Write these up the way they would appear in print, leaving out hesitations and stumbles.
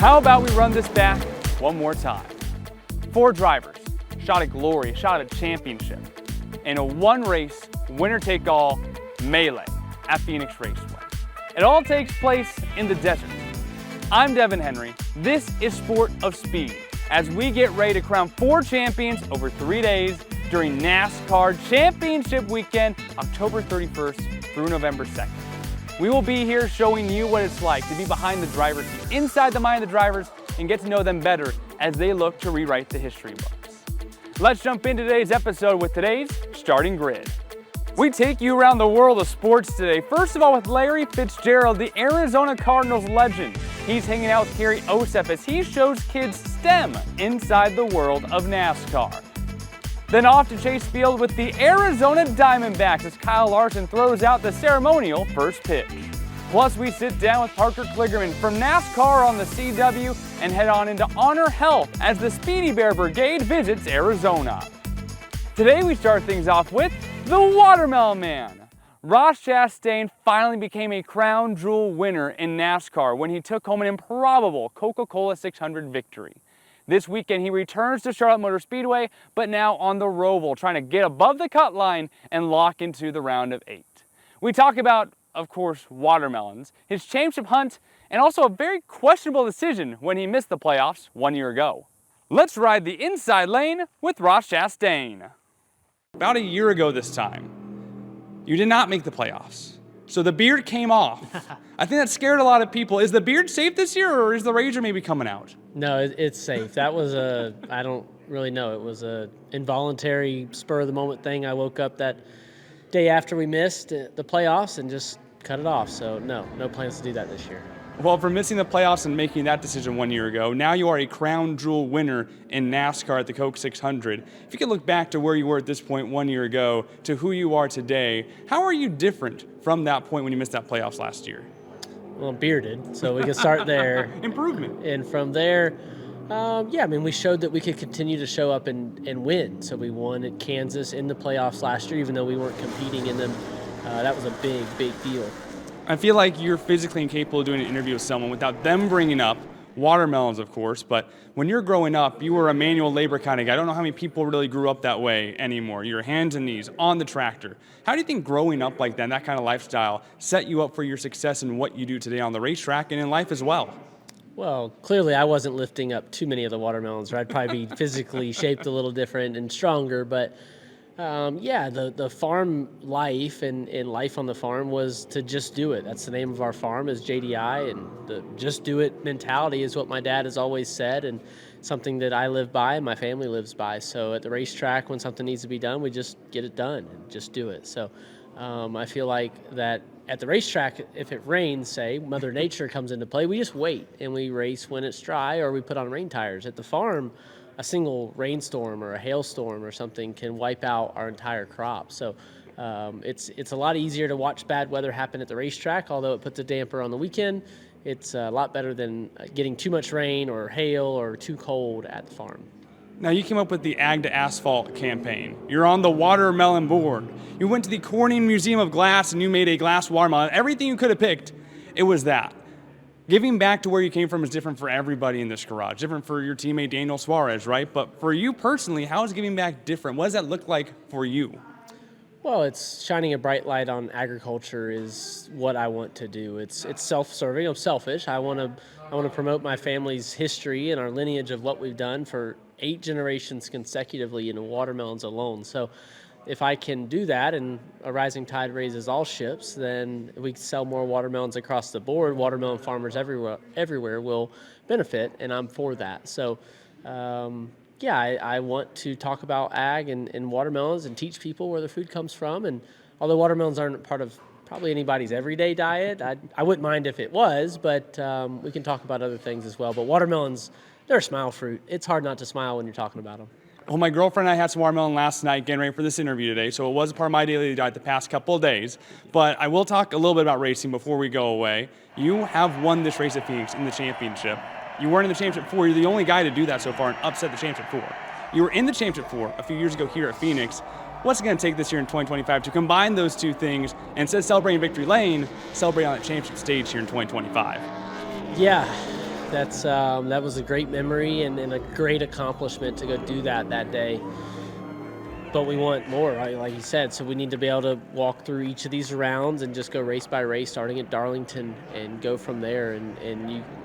How about we run this back one more time? 4 drivers, shot at glory, shot at championship, in a one-race, winner-take-all melee at Phoenix Raceway. It all takes place in the desert. I'm Devon Henry. This is Sport of Speed, as we get ready to crown 4 champions over 3 days during NASCAR Championship Weekend, October 31st through November 2nd. We will be here showing you what it's like to be behind the driver's seat, inside the mind of the drivers, and get to know them better as they look to rewrite the history books. Let's jump into today's episode with today's starting grid. We take you around the world of sports today. First of all, with Larry Fitzgerald, the Arizona Cardinals legend. He's hanging out with 𝙎𝙋𝙀𝙀𝘿 as he shows kids STEM inside the world of NASCAR. Then off to Chase Field with the Arizona Diamondbacks as Larson throws out the ceremonial first pitch. Plus, we sit down with Kligerman from NASCAR on the CW and head on into HonorHealth as the Speedy Bear Brigade visits Arizona. Today we start things off with the Watermelon Man. Ross Chastain finally became a crown jewel winner in NASCAR when he took home an improbable Coca-Cola 600 victory. This weekend he returns to Charlotte Motor Speedway, but now on the Roval, trying to get above the cut line and lock into the round of 8. We talk about, of course, watermelons, his championship hunt, and also a very questionable decision when he missed the playoffs 1 year ago. Let's ride the inside lane with Ross Chastain. About a year ago this time, you did not make the playoffs. So the beard came off. I think that scared a lot of people. Is the beard safe this year, or is the razor maybe coming out? No, it's safe. That was I don't really know. It was a involuntary spur of the moment thing. I woke up that day after we missed the playoffs and just cut it off. So no plans to do that this year. Well, for missing the playoffs and making that decision 1 year ago, now you are a crown jewel winner in NASCAR at the Coke 600. If you could look back to where you were at this point 1 year ago to who you are today, how are you different from that point when you missed that playoffs last year? Well, I'm bearded, so we can start there. Improvement. And from there, we showed that we could continue to show up and win. So we won at Kansas in the playoffs last year, even though we weren't competing in them. That was a big deal. I feel like you're physically incapable of doing an interview with someone without them bringing up watermelons, of course, but when you're growing up, you were a manual labor kind of guy. I don't know how many people really grew up that way anymore. Your hands and knees on the tractor. How do you think growing up like that kind of lifestyle, set you up for your success in what you do today on the racetrack and in life as well? Well, clearly I wasn't lifting up too many of the watermelons, or I'd probably be physically shaped a little different and stronger, but the farm life and life on the farm was to just do it. That's the name of our farm, is JDI, and the just do it mentality is what my dad has always said, and something that I live by and my family lives by. So at the racetrack, when something needs to be done, we just get it done and just do it. So I feel like that at the racetrack, if it rains, say, Mother Nature comes into play, we just wait and we race when it's dry, or we put on rain tires. At the farm, a single rainstorm or a hailstorm or something can wipe out our entire crop. So it's a lot easier to watch bad weather happen at the racetrack, although it puts a damper on the weekend. It's a lot better than getting too much rain or hail or too cold at the farm. Now, you came up with the Ag to Asphalt campaign. You're on the watermelon board. You went to the Corning Museum of Glass and you made a glass watermelon. Everything you could have picked, it was that. Giving back to where you came from is different for everybody in this garage, different for your teammate Daniel Suarez, right? But for you personally, how is giving back different? What does that look like for you? Well, it's shining a bright light on agriculture is what I want to do. It's self-serving. I'm selfish. I want to promote my family's history and our lineage of what we've done for 8 generations consecutively in watermelons alone. So if I can do that, and a rising tide raises all ships, then we sell more watermelons across the board. Watermelon farmers everywhere will benefit, and I'm for that. So, I want to talk about ag and watermelons and teach people where their food comes from. And although watermelons aren't part of probably anybody's everyday diet, I wouldn't mind if it was, but we can talk about other things as well. But watermelons, they're a smile fruit. It's hard not to smile when you're talking about them. Well, my girlfriend and I had some watermelon last night getting ready for this interview today, so it was a part of my daily diet the past couple of days. But I will talk a little bit about racing before we go away. You have won this race at Phoenix in the championship. You weren't in the championship 4. You're the only guy to do that so far and upset the championship 4. You were in the championship 4 a few years ago here at Phoenix. What's it going to take this year in 2025 to combine those two things and instead of celebrating victory lane, celebrate on that championship stage here in 2025? Yeah, That was a great memory and a great accomplishment to go do that day. But we want more, right? Like you said, so we need to be able to walk through each of these rounds and just go race by race, starting at Darlington and go from there.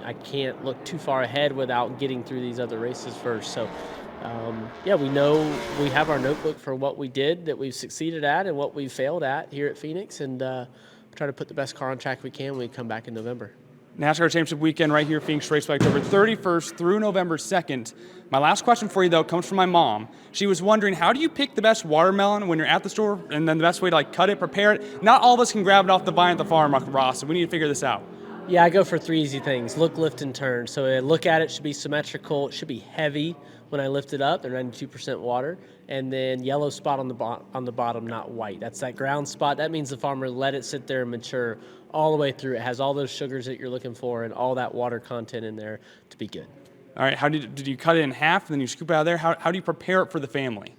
I can't look too far ahead without getting through these other races first. So, we know we have our notebook for what we did, that we've succeeded at, and what we failed at here at Phoenix, and try to put the best car on track we can when we come back in November. NASCAR Championship weekend right here, Phoenix Raceway, October 31st through November 2nd. My last question for you, though, comes from my mom. She was wondering, how do you pick the best watermelon when you're at the store, and then the best way to cut it, prepare it? Not all of us can grab it off the vine at the farm, Ross, so we need to figure this out. Yeah, I go for 3 easy things: look, lift, and turn. So a look at it should be symmetrical. It should be heavy when I lift it up. They're 92% water. And then yellow spot on the bottom, not white. That's that ground spot. That means the farmer let it sit there and mature all the way through. It has all those sugars that you're looking for and all that water content in there to be good. All right, how did you cut it in half and then you scoop it out of there? How do you prepare it for the family?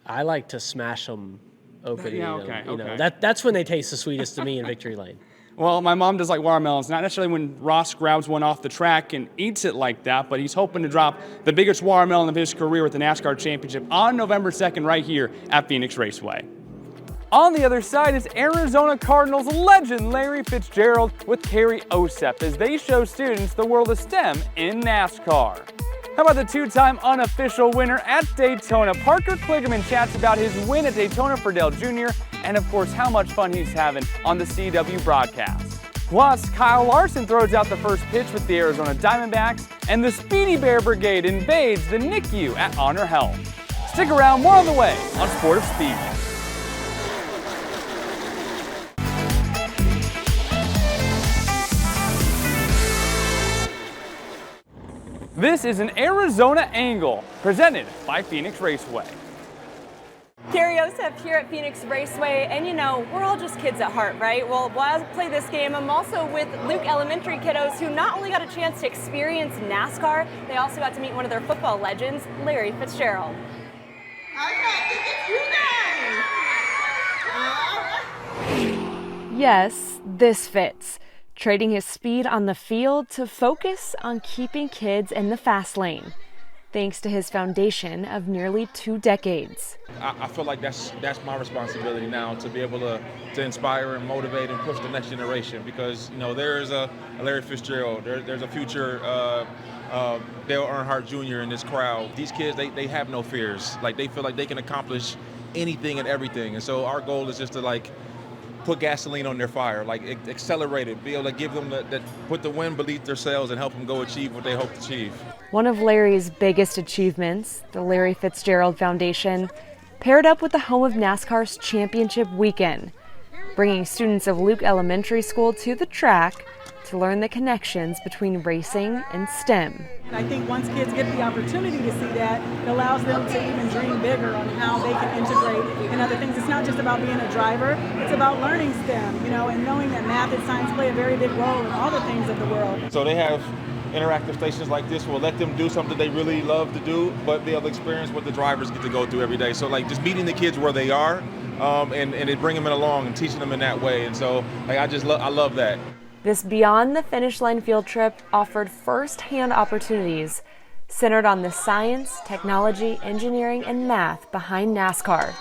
I like to smash them open. Yeah, okay. That's when they taste the sweetest to me in Victory Lane. Well, my mom does like watermelons, not necessarily when Ross grabs one off the track and eats it like that, but he's hoping to drop the biggest watermelon of his career with the NASCAR Championship on November 2nd right here at Phoenix Raceway. On the other side is Arizona Cardinals legend Larry Fitzgerald with Carrie Osep as they show students the world of STEM in NASCAR. How about the two-time unofficial winner at Daytona? Parker Kligerman chats about his win at Daytona for Dale Jr. and of course how much fun he's having on the CW broadcast. Plus, Kyle Larson throws out the first pitch with the Arizona Diamondbacks, and the Speedy Bear Brigade invades the NICU at HonorHealth. Stick around, more on the way on Sport of Speed. This is an Arizona Angle, presented by Phoenix Raceway. Carrie Osep here at Phoenix Raceway, and you know, we're all just kids at heart, right? Well, while I play this game, I'm also with Luke Elementary kiddos who not only got a chance to experience NASCAR, they also got to meet one of their football legends, Larry Fitzgerald. Yes, this fits. Trading his speed on the field to focus on keeping kids in the fast lane, thanks to his foundation of nearly 2 decades. I feel like that's my responsibility now, to be able to inspire and motivate and push the next generation, because you know there is a Larry Fitzgerald, there's a future Dale Earnhardt Jr. in this crowd. These kids, they have no fears. Like, they feel like they can accomplish anything and everything, and so our goal is just to put gasoline on their fire, accelerate it, be able to give them put the wind beneath their sails and help them go achieve what they hope to achieve. One of Larry's biggest achievements, the Larry Fitzgerald Foundation, paired up with the home of NASCAR's championship weekend, bringing students of Luke Elementary School to the track to learn the connections between racing and STEM. I think once kids get the opportunity to see that, it allows them to even dream bigger on how they can integrate in other things. It's not just about being a driver, it's about learning STEM, and knowing that math and science play a very big role in all the things of the world. So they have interactive stations like this will let them do something they really love to do, but be able to experience what the drivers get to go through every day. So just meeting the kids where they are, and it bringing them along and teaching them in that way. And so I love that. This Beyond the Finish Line field trip offered first-hand opportunities centered on the science, technology, engineering, and math behind NASCAR,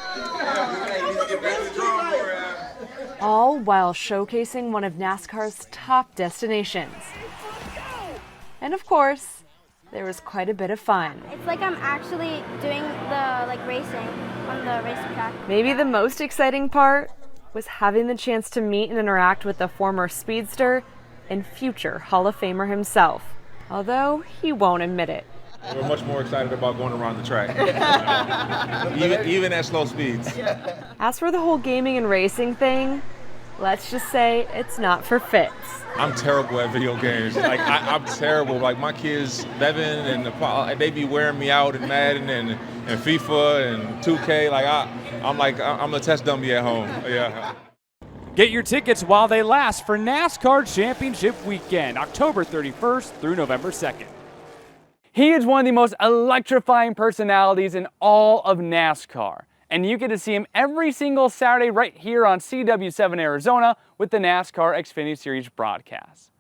all while showcasing one of NASCAR's top destinations. And of course, there was quite a bit of fun. It's like I'm actually doing the racing on the racing track. Maybe the most exciting part was having the chance to meet and interact with the former speedster and future Hall of Famer himself, although he won't admit it. We're much more excited about going around the track, even at slow speeds. As for the whole gaming and racing thing, let's just say it's not for Fitz. I'm terrible at video games. I'm terrible. My kids, Devon and they be wearing me out in Madden and FIFA and 2K. I'm a test dummy at home. Yeah. Get your tickets while they last for NASCAR Championship Weekend, October 31st through November 2nd. He is one of the most electrifying personalities in all of NASCAR, and you get to see him every single Saturday right here on CW7 Arizona with the NASCAR Xfinity Series broadcast.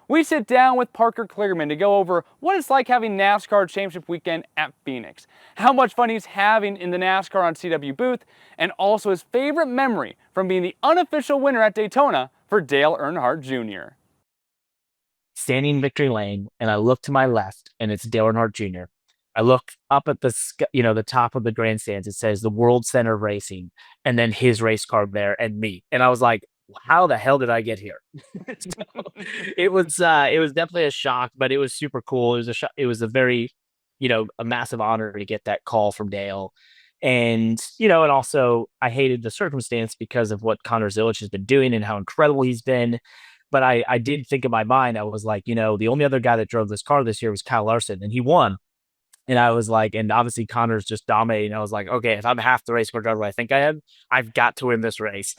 we sit down with Parker Kligerman to go over what it's like having NASCAR Championship Weekend at Phoenix, how much fun he's having in the NASCAR on CW booth, and also his favorite memory from being the unofficial winner at Daytona for Dale Earnhardt Jr. Standing in victory lane, and I look to my left, and it's Dale Earnhardt Jr. I look up at the top of the grandstands. It says the World Center of Racing, and then his race car there and me. And I was like, how the hell did I get here? So, it was definitely a shock, but it was super cool. It was a very, a massive honor to get that call from Dale. And, and also I hated the circumstance because of what Connor Zilisch has been doing and how incredible he's been. But I did think in my mind, I was like, the only other guy that drove this car this year was Kyle Larson, and he won. And I was like, and obviously Connor's just dominating. I was like, okay, if I'm half the race car driver I think I am, I've got to win this race.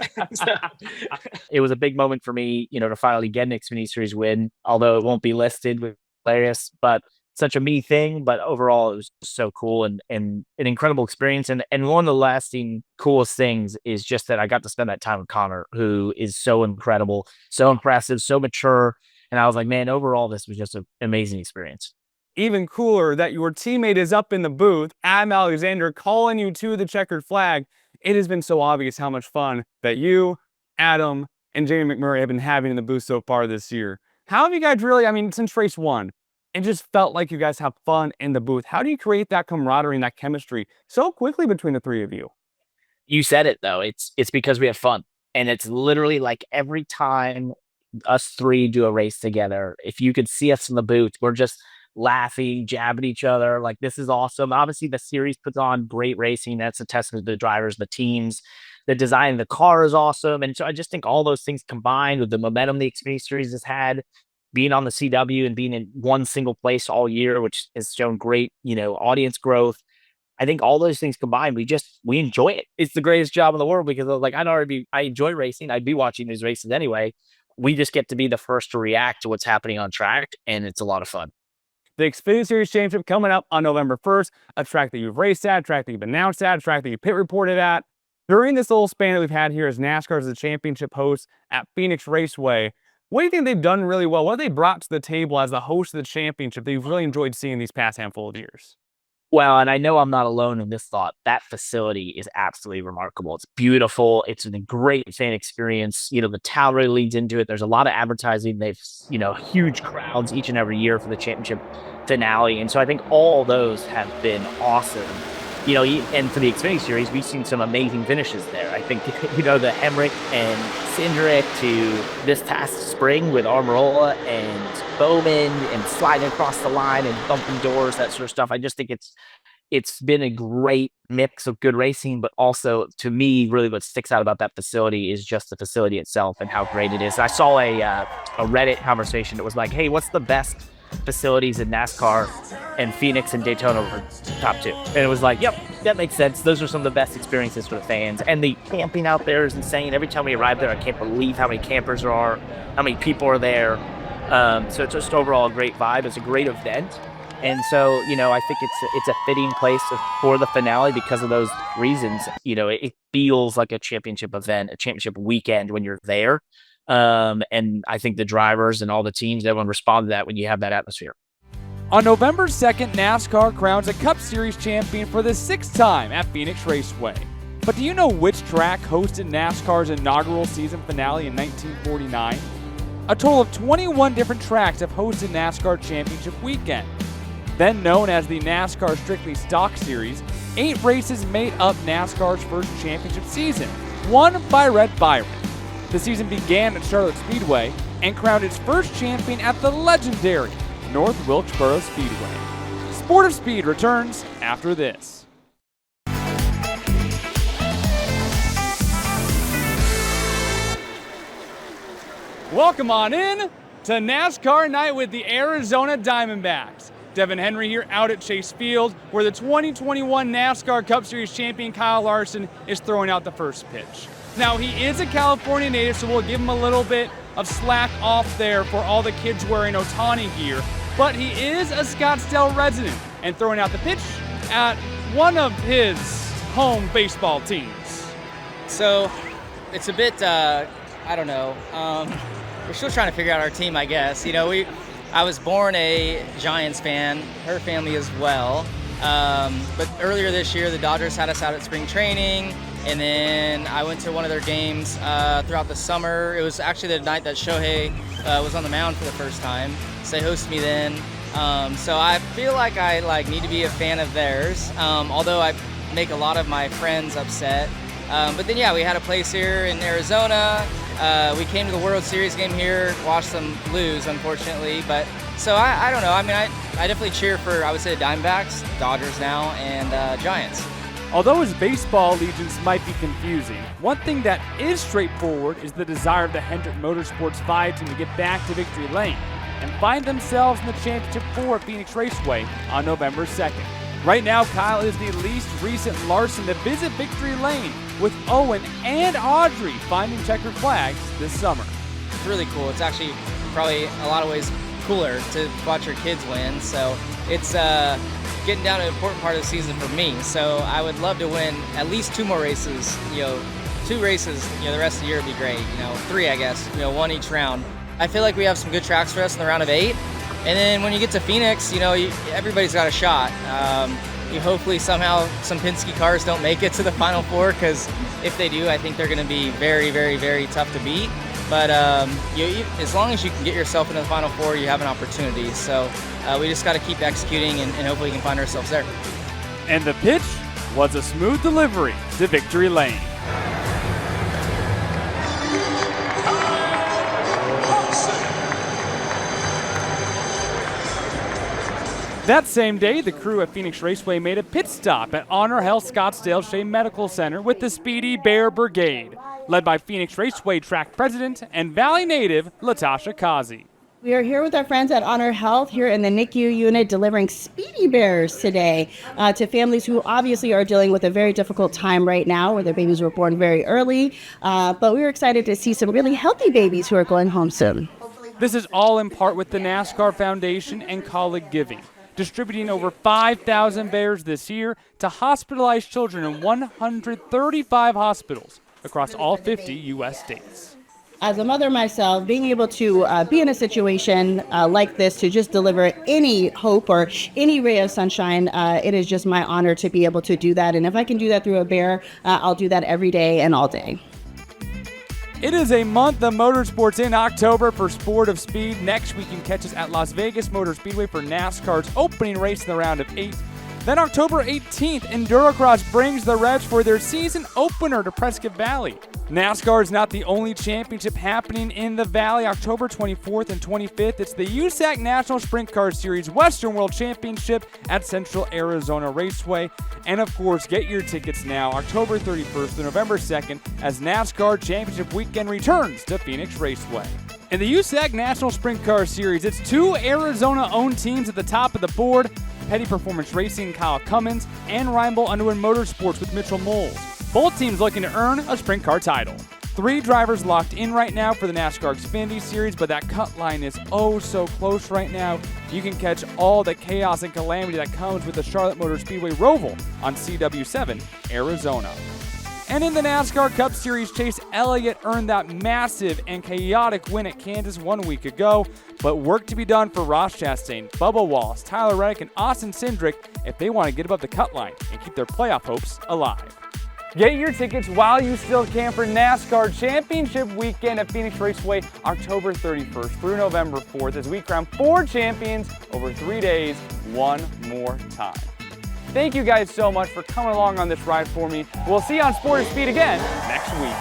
It was a big moment for me, to finally get an Xfinity Series win, although it won't be listed with hilarious, but such a me thing. But overall, it was so cool and an incredible experience. And one of the lasting coolest things is just that I got to spend that time with Connor, who is so incredible, so impressive, so mature. And I was like, man, overall, this was just an amazing experience. Even cooler that your teammate is up in the booth, Adam Alexander, calling you to the checkered flag. It has been so obvious how much fun that you, Adam, and Jamie McMurray have been having in the booth so far this year. How have you guys really, since race one, it just felt like you guys have fun in the booth. How do you create that camaraderie and that chemistry so quickly between the three of you? You said it, though. It's because we have fun. And it's literally like every time us three do a race together, if you could see us in the booth, we're just laughing, jabbing each other. Like, this is awesome. Obviously, the series puts on great racing. That's a testament to the drivers, the teams. The design of the car is awesome. And so I just think all those things combined with the momentum the Xfinity Series has had, being on the CW and being in one single place all year, which has shown great, audience growth. I think all those things combined, we enjoy it. It's the greatest job in the world because I enjoy racing. I'd be watching these races anyway. We just get to be the first to react to what's happening on track, and it's a lot of fun. The Xfinity Series Championship coming up on November 1st, a track that you've raced at, a track that you've announced at, a track that you pit reported at. During this little span that we've had here as NASCAR as the championship host at Phoenix Raceway, what do you think they've done really well? What have they brought to the table as the host of the championship that you've really enjoyed seeing these past handful of years? Well, and I know I'm not alone in this thought. That facility is absolutely remarkable. It's beautiful. It's a great fan experience. The town really leads into it. There's a lot of advertising. They've, huge crowds each and every year for the championship finale. And so I think all those have been awesome. And for the Xfinity Series, we've seen some amazing finishes there. I think, the 𝙎𝙋𝙀𝙀𝙿 and Cindric to this past spring with Almirola and Bowman and sliding across the line and bumping doors, that sort of stuff. I just think it's been a great mix of good racing, but also to me, really what sticks out about that facility is just the facility itself and how great it is. I saw a Reddit conversation that was like, hey, what's the best facilities in NASCAR? And Phoenix and Daytona were top two. And it was like, yep, that makes sense. Those are some of the best experiences for the fans. And the camping out there is insane. Every time we arrive there, I can't believe how many campers there are, how many people are there. So it's just overall a great vibe. It's a great event. And so, I think it's a fitting place for the finale because of those reasons. It feels like a championship event, a championship weekend when you're there. And I think the drivers and all the teams, everyone respond to that when you have that atmosphere. On November 2nd, NASCAR crowns a Cup Series champion for the 6th time at Phoenix Raceway. But do you know which track hosted NASCAR's inaugural season finale in 1949? A total of 21 different tracks have hosted NASCAR Championship Weekend. Then known as the NASCAR Strictly Stock Series, 8 races made up NASCAR's first championship season, won by Red Byron. The season began at Charlotte Speedway and crowned its first champion at the legendary North Wilkesboro Speedway. Sport of Speed returns after this. Welcome on in to NASCAR night with the Arizona Diamondbacks. Devon Henry here out at Chase Field, where the 2021 NASCAR Cup Series champion Kyle Larson is throwing out the first pitch. Now, he is a California native, so we'll give him a little bit of slack off there for all the kids wearing Ohtani gear, but he is a Scottsdale resident and throwing out the pitch at one of his home baseball teams. So it's a bit, I don't know. we're still trying to figure out our team, I guess. You know, I was born a Giants fan, her family as well. But earlier this year, the Dodgers had us out at spring training, and then I went to one of their games throughout the summer. It was actually the night that 𝙎𝙋𝙀𝙀𝘿 was on the mound for the first time, so they hosted me then. So I feel like I need to be a fan of theirs, although I make a lot of my friends upset. But then yeah, we had a place here in Arizona. We came to the World Series game here, watched them lose, unfortunately. But so I don't know. I mean, I definitely cheer for, I would say, the Diamondbacks, Dodgers now, and Giants. Although his baseball allegiance might be confusing, one thing that is straightforward is the desire of the Hendrick Motorsports 5 team to get back to victory lane and find themselves in the championship 4 at Phoenix Raceway on November 2nd. Right now, Kyle is the least recent Larson to visit victory lane, with Owen and Audrey finding checkered flags this summer. It's really cool. It's actually probably a lot of ways cooler to watch your kids win. So it's getting down to an important part of the season for me. So I would love to win at least 2 more races. You know, 2 races. You know, the rest of the year would be great. You know, 3, I guess. You know, 1 each round. I feel like we have some good tracks for us in the round of 8. And then when you get to Phoenix, you know, everybody's got a shot. Hopefully somehow some Penske cars don't make it to the Final 4, because if they do, I think they're going to be very, very, very tough to beat. But as long as you can get yourself into the Final 4, you have an opportunity. So we just got to keep executing, and hopefully we can find ourselves there. And the pitch was a smooth delivery to victory lane. That same day, the crew at Phoenix Raceway made a pit stop at HonorHealth Scottsdale Shea Medical Center with the Speedy Bear Brigade, led by Phoenix Raceway track president and Valley native 𝙎𝙋𝙀𝙀𝘿. We are here with our friends at HonorHealth here in the NICU unit, delivering Speedy Bears today to families who obviously are dealing with a very difficult time right now, where their babies were born very early. But we were excited to see some really healthy babies who are going home soon. This is all in part with the NASCAR Foundation and Colleague Giving, distributing over 5,000 bears this year to hospitalized children in 135 hospitals across all 50 U.S. states. As a mother myself, being able to be in a situation like this, to just deliver any hope or any ray of sunshine, it is just my honor to be able to do that. And if I can do that through a bear, I'll do that every day and all day. It is a month of motorsports in October for Sport of Speed. Next week, you can catch us at Las Vegas Motor Speedway for NASCAR's opening race in the round of 8. Then October 18th, Endurocross brings the Revs for their season opener to Prescott Valley. NASCAR is not the only championship happening in the Valley. October 24th and 25th, it's the USAC National Sprint Car Series Western World Championship at Central Arizona Raceway. And of course, get your tickets now, October 31st to November 2nd, as NASCAR Championship Weekend returns to Phoenix Raceway. In the USAC National Sprint Car Series, it's 2 Arizona-owned teams at the top of the board: Petty Performance Racing, Kyle Cummins, and Reinbold Underwood Motorsports with Mitchell Moles. Both teams looking to earn a sprint car title. 3 drivers locked in right now for the NASCAR Xfinity Series, but that cut line is oh so close right now. You can catch all the chaos and calamity that comes with the Charlotte Motor Speedway Roval on CW7, Arizona. And in the NASCAR Cup Series, Chase Elliott earned that massive and chaotic win at Kansas 1 week ago, but work to be done for Ross Chastain, Bubba Wallace, Tyler Reddick, and Austin Cindric if they want to get above the cut line and keep their playoff hopes alive. Get your tickets while you still can for NASCAR Championship Weekend at Phoenix Raceway, October 31st through November 4th, as we crown 4 champions over 3 days, one more time. Thank you guys so much for coming along on this ride for me. We'll see you on Sport of Speed again next week.